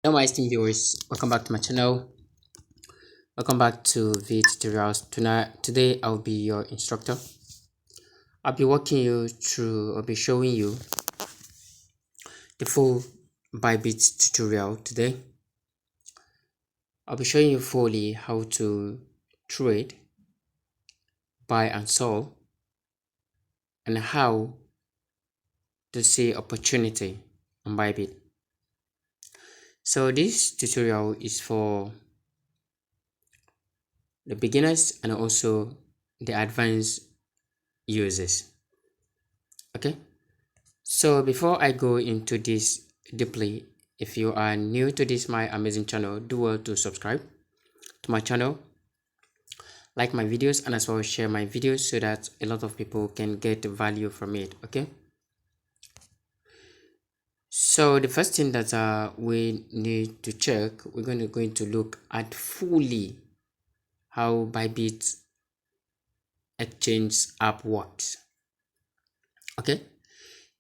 Hello my esteemed viewers, welcome back to my channel. Welcome back to the tutorials. Today I'll be your instructor. I'll be walking you through, I'll be showing you the full Bybit tutorial today. I'll be showing you fully how to trade, buy and sell, and how to see opportunity on Bybit. So this tutorial is for the beginners and also the advanced users. Okay, so before I go into this deeply, if you are new to this my amazing channel, do well to subscribe to my channel, like my videos, and as well share my videos so that a lot of people can get value from it. Okay, so the first thing that we need to check, we're going to look at fully how Bybit exchange app works. Okay,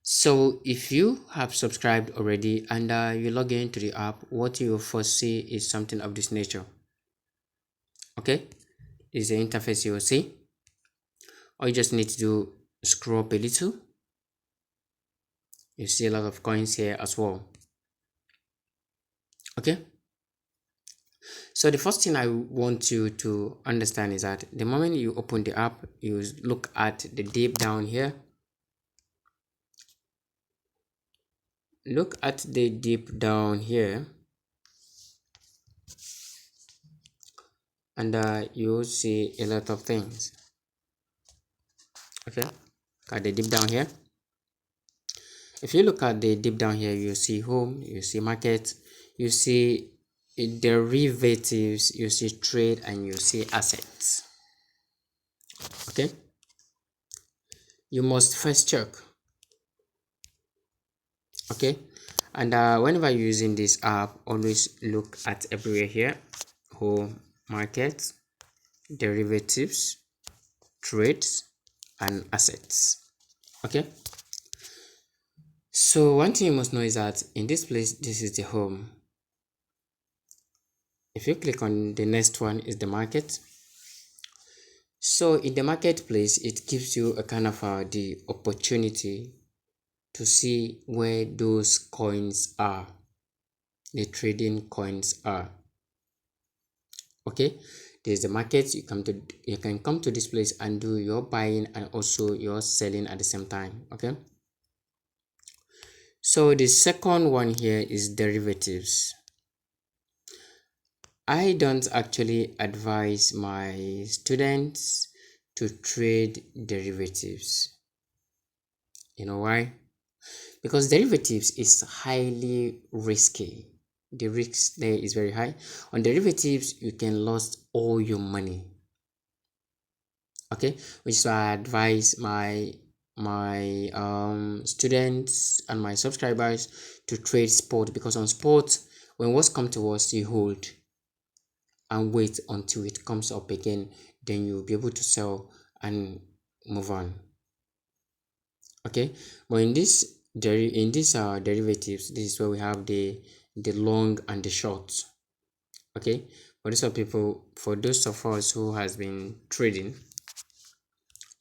so if you have subscribed already and you log into the app, what you will first see is something of this nature. Okay, this is the interface you will see. All you just need to do, scroll up a little. You see a lot of coins here as well. Okay, so the first thing I want you to understand is that the moment you open the app, you look at the deep down here. Look at the deep down here, and you'll see a lot of things. Okay, at the deep down here, if you look at the deep down here, you see home, you see market, you see derivatives, you see trade, and you see assets. Okay, you must first check. Okay, and whenever you're using this app, always look at everywhere here: home, market, derivatives, trades, and assets. Okay, so one thing you must know is that in this place, this is the home. If you click on the next one, is the market. So in the marketplace, it gives you a kind of the opportunity to see where those coins are, the trading coins are. Okay, there's the market. You can come to this place and do your buying and also your selling at the same time. Okay, so the second one here is derivatives. I don't actually advise my students to trade derivatives. You know why? Because derivatives is highly risky. The risk there is very high. On derivatives, you can lose all your money. Okay, which is why I advise my students and my subscribers to trade spot, because on spot, when what's come to us, you hold and wait until it comes up again, then you'll be able to sell and move on. Okay, but in this derivatives, this is where we have the long and the short. Okay, for those of people, for those of us who has been trading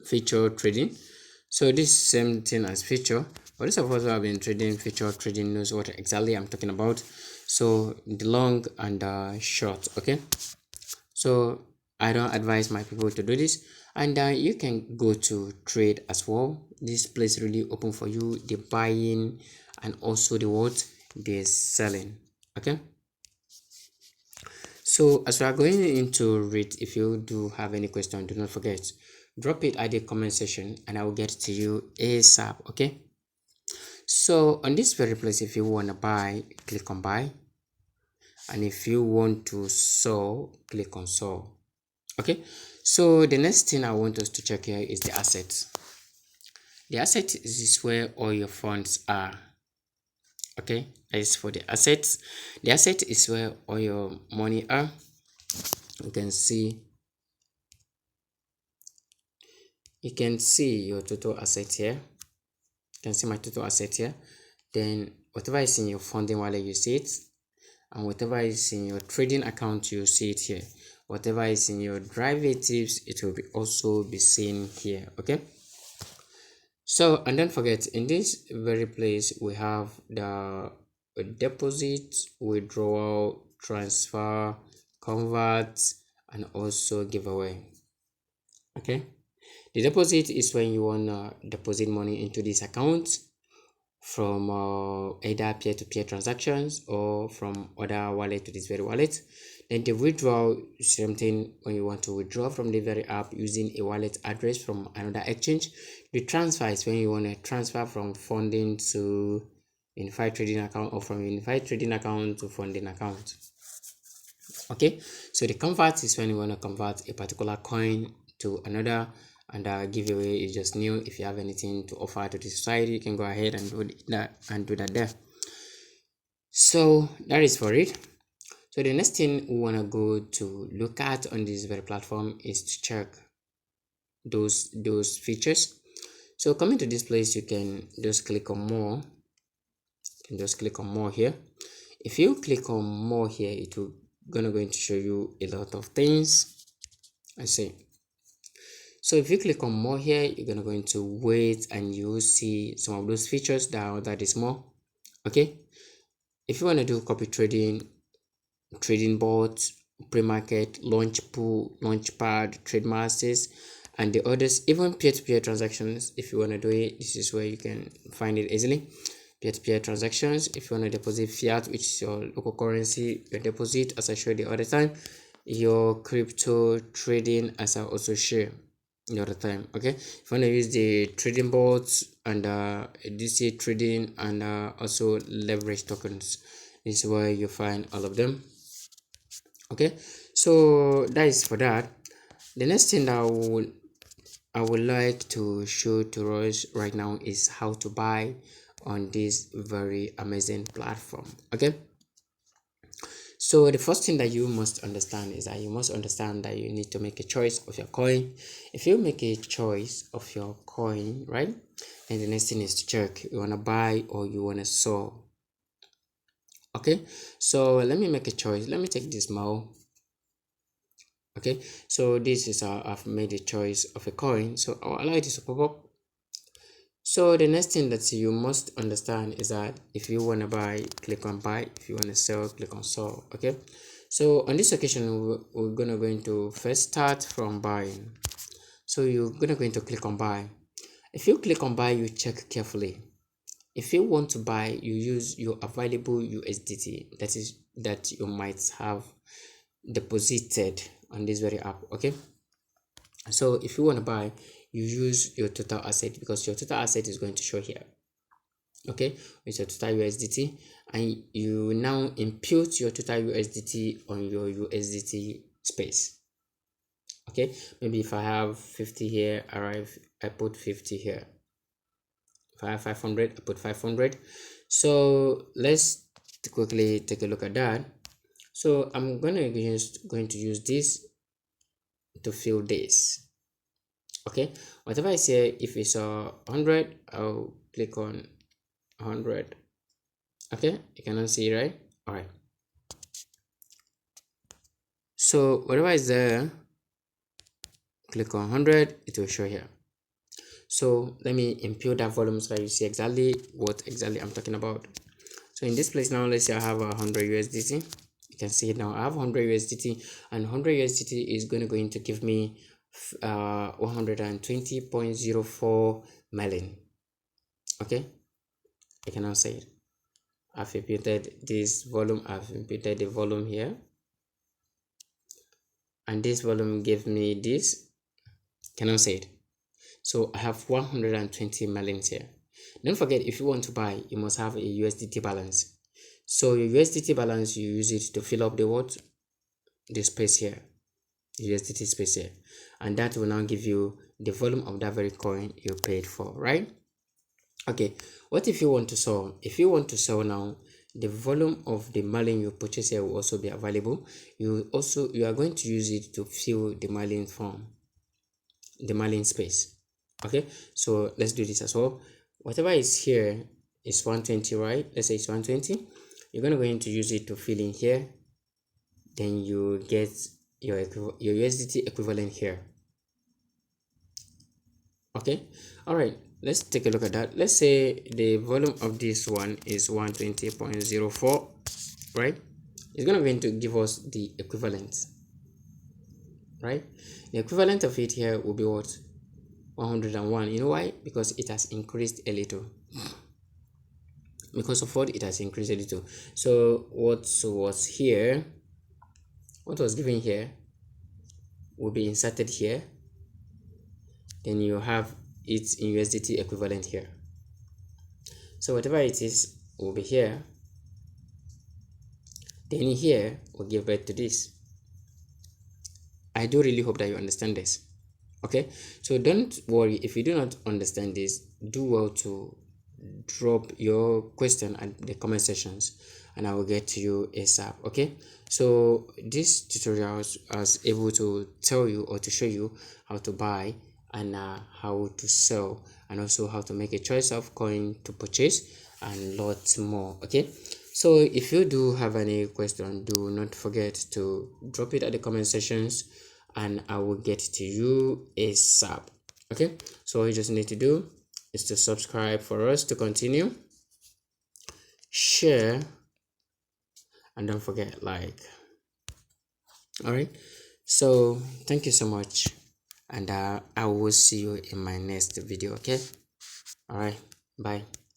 feature trading, so this same thing as feature, for those of us who have been trading feature trading knows what exactly I'm talking about. So the long and short. Okay, so I don't advise my people to do this, and you can go to trade as well. This place really open for you, the buying and also the what, the selling. Okay, so as we are going into it, if you do have any question, do not forget, drop it at the comment section and I will get to you ASAP. Okay, so on this very place, if you want to buy, click on buy, and if you want to sell, click on sell. Okay, so the next thing I want us to check here is the assets. The asset is where all your funds are. Okay, that is for the assets. The asset is where all your money are. You can see your total asset here. You can see my total asset here. Then whatever is in your funding wallet, you see it. and whatever is in your trading account, you see it here. Whatever is in your derivatives, it will be also be seen here. Okay, so and don't forget, in this very place we have the deposit, withdrawal, transfer, convert, and also giveaway. Okay, the deposit is when you want to deposit money into this account from either peer-to-peer transactions or from other wallet to this very wallet. Then the withdrawal is something when you want to withdraw from the very app using a wallet address from another exchange. The transfer is when you want to transfer from funding to unified trading account or from unified trading account to funding account. Okay, so the convert is when you want to convert a particular coin to another, and giveaway is just new. If you have anything to offer to the society, you can go ahead and do that there. So that is for it. So the next thing we want to go to look at on this very platform is to check those features. So coming to this place, you can just click on more. You can just click on more here. If you click on more here, it will going to show you a lot of things. I see. So if you click on more here, you're going to wait and you'll see some of those features that is more. Okay, if you want to do copy trading, trading bots, pre-market, launch pool, launchpad, trade masters, and the others, even peer-to-peer transactions, if you want to do it, this is where you can find it easily. Peer-to-peer transactions, if you want to deposit fiat, which is your local currency, your deposit, as I showed the other time, your crypto trading, as I also share the other time. Okay, if you want to use the trading bots and DC trading and also leverage tokens, this is where you find all of them. Okay, so that is for that. The next thing that I would like to show to us right now is how to buy on this very amazing platform. Okay, so the first thing that you must understand is that you must understand that you need to make a choice of your coin. If you make a choice of your coin, right, and the next thing is to check you want to buy or you want to sell. Okay, so let me make a choice. Let me take this MAO. Okay, so this is I've made a choice of a coin, so I'll allow this to pop up. So the next thing that you must understand is that if you want to buy, click on buy. If you want to sell, click on sell. Okay, so on this occasion we're going to first start from buying. So you're going to click on buy. If you click on buy, you check carefully. If you want to buy, you use your available USDT that you might have deposited on this very app. Okay, so if you want to buy, you use your total asset because your total asset is going to show here. Okay, with your total USDT, and you now impute your total USDT on your USDT space. Okay, maybe if I have 50 here, I put 50 here. If I have 500, I put 500. So let's quickly take a look at that. So I'm going to use this to fill this. Okay, whatever I say, if it's 100, I'll click on 100. Okay, you cannot see, right? All right, so whatever is there, click on 100, it will show here. So let me impute that volume so that you see exactly what I'm talking about. So in this place now, let's say I have 100 USDT. You can see it now. I have 100 USDT, and 100 USDT is going to give me 120.04 million. Okay, I can now say it. I've imputed this volume. I've imputed the volume here, and this volume gave me this. Can I say it? So I have 120 million here. Don't forget, if you want to buy, you must have a USDT balance. So your USDT balance, you use it to fill up the space here, the USDT space here, and that will now give you the volume of that very coin you paid for, right? Okay, what if you want to sell? If you want to sell now, the volume of the margin you purchase here will also be available. You are going to use it to fill the margin form, the margin space. Okay, so let's do this as well. Whatever is here is 120, right? Let's say it's 120. you're going to go into use it to fill in here, then you get your USDT equivalent here. Okay, all right, let's take a look at that. Let's say the volume of this one is 120.04, right? It's going to give us the equivalent, right? The equivalent of it here will be what? 101. You know why? Because it has increased a little. Because of what? It has increased a little. So what was here, what was given here will be inserted here, then you have it in USDT equivalent here. So whatever it is will be here, then here will give birth to this. I do really hope that you understand this. Okay, so don't worry if you do not understand this. Do well to drop your question at the comment sections and I will get to you ASAP. Okay, so this tutorial was able to tell you or to show you how to buy and how to sell, and also how to make a choice of coin to purchase and lots more. Okay, so if you do have any question, do not forget to drop it at the comment sections and I will get to you ASAP. Okay, so all you just need to do is to subscribe for us to continue, share, and don't forget like. All right, so thank you so much, and I will see you in my next video. Okay, all right, bye.